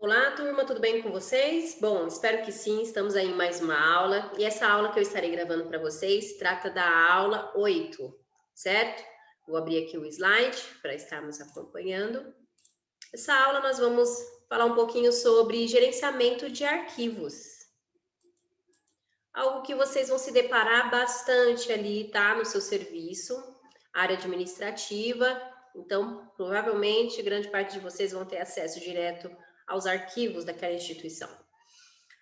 Olá, turma, tudo bem com vocês? Bom, espero que sim, estamos aí em mais uma aula. E essa aula que eu estarei gravando para vocês trata da aula 8, certo? Vou abrir aqui o slide para estarmos acompanhando. Essa aula nós vamos falar um pouquinho sobre gerenciamento de arquivos. Algo que vocês vão se deparar bastante ali, tá? No seu serviço, área administrativa. Então, provavelmente, grande parte de vocês vão ter acesso direto aos arquivos daquela instituição.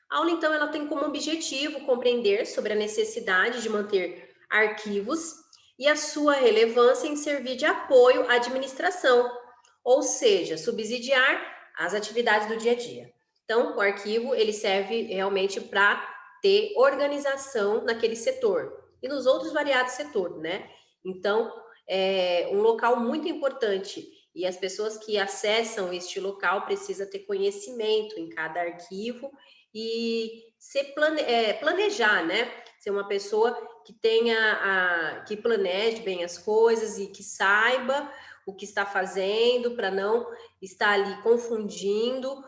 A aula, então, ela tem como objetivo compreender sobre a necessidade de manter arquivos e a sua relevância em servir de apoio à administração, ou seja, subsidiar as atividades do dia a dia. Então, o arquivo, ele serve realmente para ter organização naquele setor e nos outros variados setores, né? Então, é um local muito importante e as pessoas que acessam este local precisam ter conhecimento em cada arquivo e planejar, né? Ser uma pessoa que que planeje bem as coisas e que saiba o que está fazendo para não estar ali confundindo,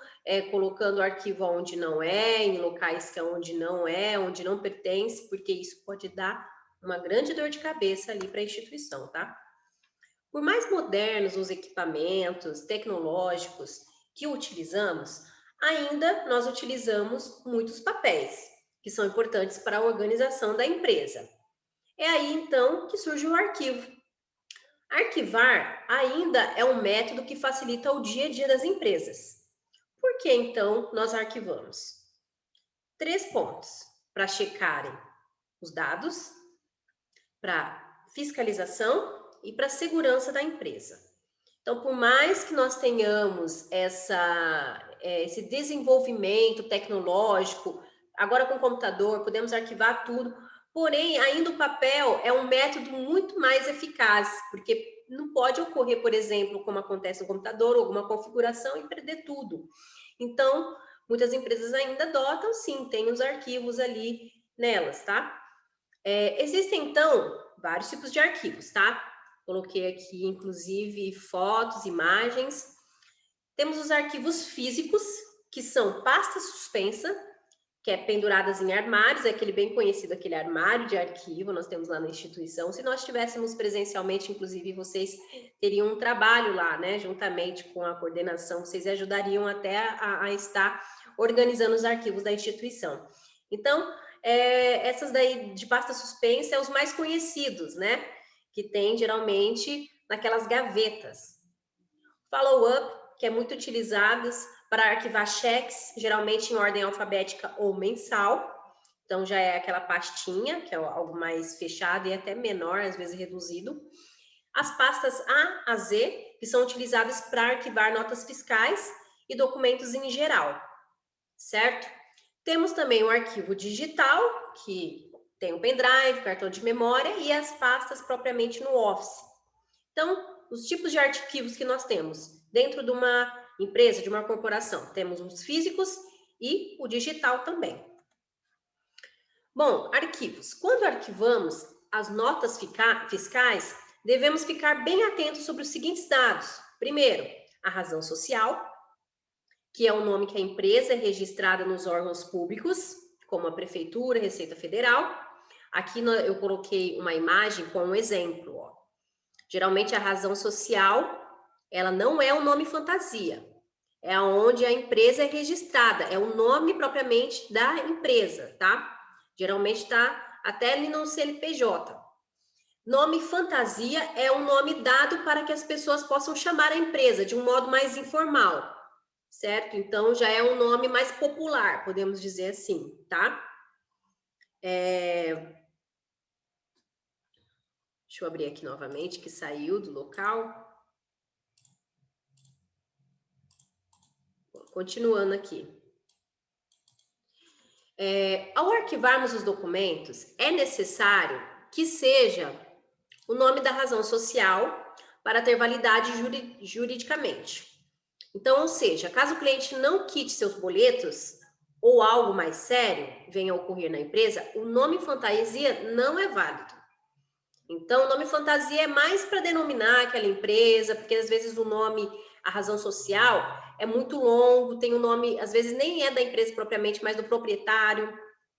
colocando o arquivo onde não é, em locais que é onde não pertence, porque isso pode dar uma grande dor de cabeça ali para a instituição, tá? Por mais modernos os equipamentos tecnológicos que utilizamos, ainda nós utilizamos muitos papéis, que são importantes para a organização da empresa. É aí então que surge o arquivo. Arquivar ainda é um método que facilita o dia a dia das empresas. Por que então nós arquivamos? Três pontos: para checarem os dados, para fiscalização e para segurança da empresa. Então, por mais que nós tenhamos esse desenvolvimento tecnológico, agora com o computador, podemos arquivar tudo, porém, ainda o papel é um método muito mais eficaz, porque não pode ocorrer, por exemplo, como acontece no computador, alguma configuração e perder tudo. Então, muitas empresas ainda adotam, sim, tem os arquivos ali nelas, tá? Existem, então, vários tipos de arquivos, tá? Coloquei aqui, inclusive, fotos, imagens. Temos os arquivos físicos, que são pasta suspensa, que é penduradas em armários, é aquele bem conhecido, aquele armário de arquivo, nós temos lá na instituição. Se nós estivéssemos presencialmente, inclusive, vocês teriam um trabalho lá, né? Juntamente com a coordenação, vocês ajudariam até a estar organizando os arquivos da instituição. Então, essas daí de pasta suspensa é os mais conhecidos, né? Que tem geralmente naquelas gavetas. Follow-up, que é muito utilizadas para arquivar cheques, geralmente em ordem alfabética ou mensal. Então, já é aquela pastinha, que é algo mais fechado e até menor, às vezes reduzido. As pastas A a Z, que são utilizadas para arquivar notas fiscais e documentos em geral, certo? Temos também o arquivo digital, que tem o pendrive, cartão de memória e as pastas propriamente no Office. Então, os tipos de arquivos que nós temos dentro de uma empresa, de uma corporação, temos os físicos e o digital também. Bom, arquivos. Quando arquivamos as notas fiscais, devemos ficar bem atentos sobre os seguintes dados. Primeiro, a razão social, que é o nome que a empresa é registrada nos órgãos públicos, como a Prefeitura, Receita Federal. Aqui eu coloquei uma imagem com um exemplo. Ó. Geralmente a razão social, ela não é um nome fantasia, é onde a empresa é registrada, é o nome propriamente da empresa, tá? Geralmente está até ali no CNPJ. Nome fantasia é um nome dado para que as pessoas possam chamar a empresa de um modo mais informal, certo? Então, já é um nome mais popular, podemos dizer assim, tá? Deixa eu abrir aqui novamente, que saiu do local. Continuando aqui. Ao arquivarmos os documentos, é necessário que seja o nome da razão social para ter validade juridicamente. Então, ou seja, caso o cliente não quite seus boletos ou algo mais sério venha a ocorrer na empresa, o nome fantasia não é válido. Então, o nome fantasia é mais para denominar aquela empresa, porque às vezes o nome a razão social é muito longo, tem o nome, às vezes nem é da empresa propriamente, mas do proprietário,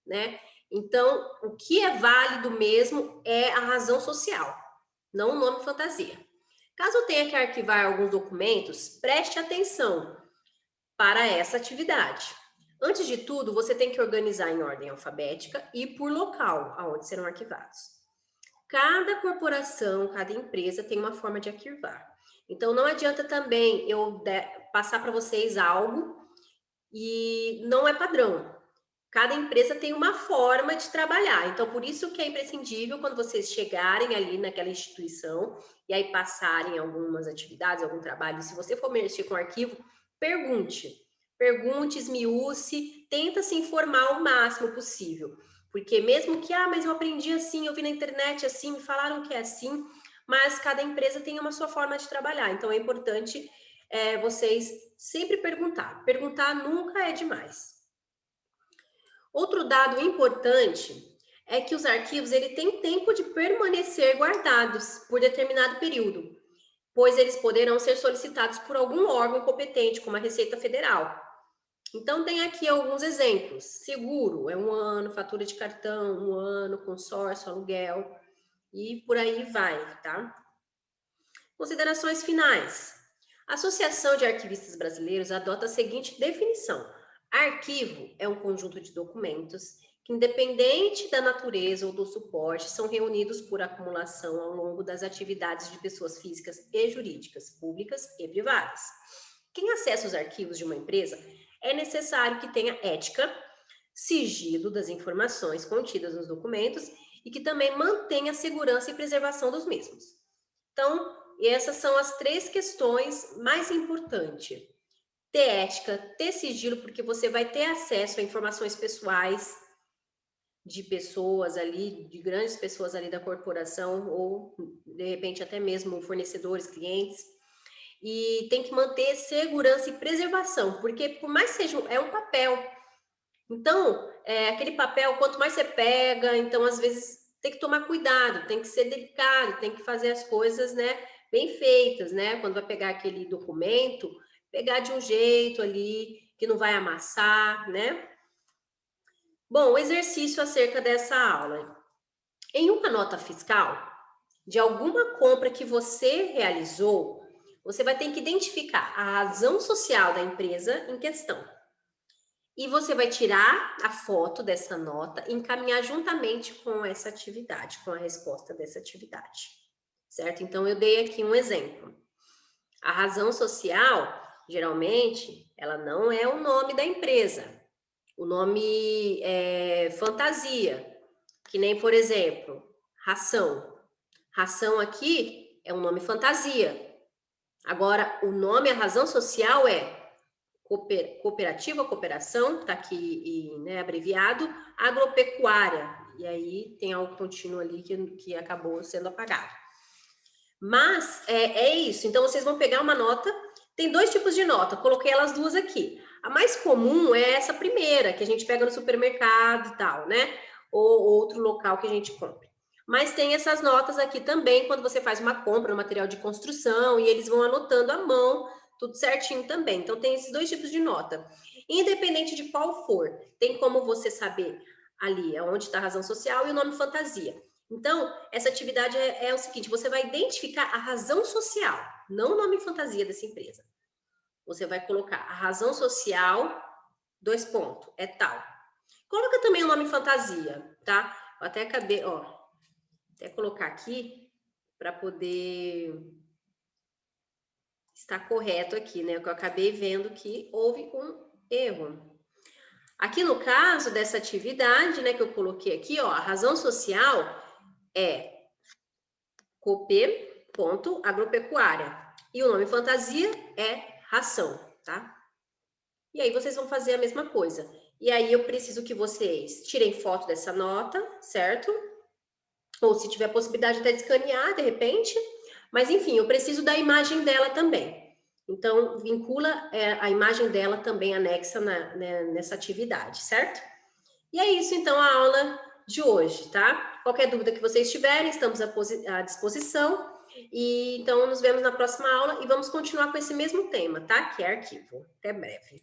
né? Então, o que é válido mesmo é a razão social, não o nome fantasia. Caso tenha que arquivar alguns documentos, preste atenção para essa atividade. Antes de tudo, você tem que organizar em ordem alfabética e por local aonde serão arquivados. Cada corporação, cada empresa tem uma forma de arquivar. Então, não adianta também eu passar para vocês algo e não é padrão. Cada empresa tem uma forma de trabalhar. Então, por isso que é imprescindível quando vocês chegarem ali naquela instituição e aí passarem algumas atividades, algum trabalho. Se você for mexer com arquivo, pergunte. Pergunte, esmiúce, tenta se informar o máximo possível. Porque mesmo que, mas eu aprendi assim, eu vi na internet assim, me falaram que é assim, mas cada empresa tem uma sua forma de trabalhar. Então, é importante vocês sempre perguntar. Perguntar nunca é demais. Outro dado importante é que os arquivos têm tempo de permanecer guardados por determinado período, pois eles poderão ser solicitados por algum órgão competente, como a Receita Federal. Então, tem aqui alguns exemplos. Seguro é 1 ano, fatura de cartão, 1 ano, consórcio, aluguel, e por aí vai, tá? Considerações finais. A Associação de Arquivistas Brasileiros adota a seguinte definição: arquivo é um conjunto de documentos que, independente da natureza ou do suporte, são reunidos por acumulação ao longo das atividades de pessoas físicas e jurídicas, públicas e privadas. Quem acessa os arquivos de uma empresa é necessário que tenha ética, sigilo das informações contidas nos documentos e que também mantenha a segurança e preservação dos mesmos. Então, essas são as 3 questões mais importantes. Ter ética, ter sigilo, porque você vai ter acesso a informações pessoais de pessoas ali, de grandes pessoas ali da corporação, ou de repente até mesmo fornecedores, clientes. E tem que manter segurança e preservação, porque por mais que seja, é um papel. Então, aquele papel, quanto mais você pega, então às vezes tem que tomar cuidado, tem que ser delicado, tem que fazer as coisas, né, bem feitas, né? Quando vai pegar aquele documento, pegar de um jeito ali que não vai amassar, né? Bom, o exercício acerca dessa aula. Em uma nota fiscal de alguma compra que você realizou, você vai ter que identificar a razão social da empresa em questão. E você vai tirar a foto dessa nota e encaminhar juntamente com essa atividade, com a resposta dessa atividade, certo? Então, eu dei aqui um exemplo. A razão social, geralmente, ela não é o nome da empresa. O nome é fantasia, que nem, por exemplo, ração. Ração aqui é um nome fantasia. Agora, o nome, a razão social é cooperativa, cooperação, tá aqui, né, abreviado, agropecuária, e aí tem algo contínuo ali que acabou sendo apagado. Mas é isso, então vocês vão pegar uma nota, tem 2 tipos de nota, coloquei elas 2 aqui. A mais comum é essa primeira, que a gente pega no supermercado e tal, né? Ou outro local que a gente compra. Mas tem essas notas aqui também, quando você faz uma compra, um material de construção, e eles vão anotando à mão, tudo certinho também. Então, tem esses 2 tipos de nota. Independente de qual for, tem como você saber ali onde está a razão social e o nome fantasia. Então, essa atividade é o seguinte, você vai identificar a razão social, não o nome fantasia dessa empresa. Você vai colocar a razão social, 2 pontos, é tal. Coloca também o nome fantasia, tá? Eu até acabei, até colocar aqui para poder estar correto aqui, né? Que eu acabei vendo que houve um erro. Aqui no caso dessa atividade, né, que eu coloquei aqui, a razão social é Cooper.agropecuária e o nome fantasia é ração, tá? E aí vocês vão fazer a mesma coisa. E aí eu preciso que vocês tirem foto dessa nota, certo? Ou se tiver possibilidade até de escanear, de repente. Mas, enfim, eu preciso da imagem dela também. Então, vincula a imagem dela também anexa nessa atividade, certo? E é isso, então, a aula de hoje, tá? Qualquer dúvida que vocês tiverem, estamos à disposição. E então nos vemos na próxima aula e vamos continuar com esse mesmo tema, tá? Que é arquivo. Até breve.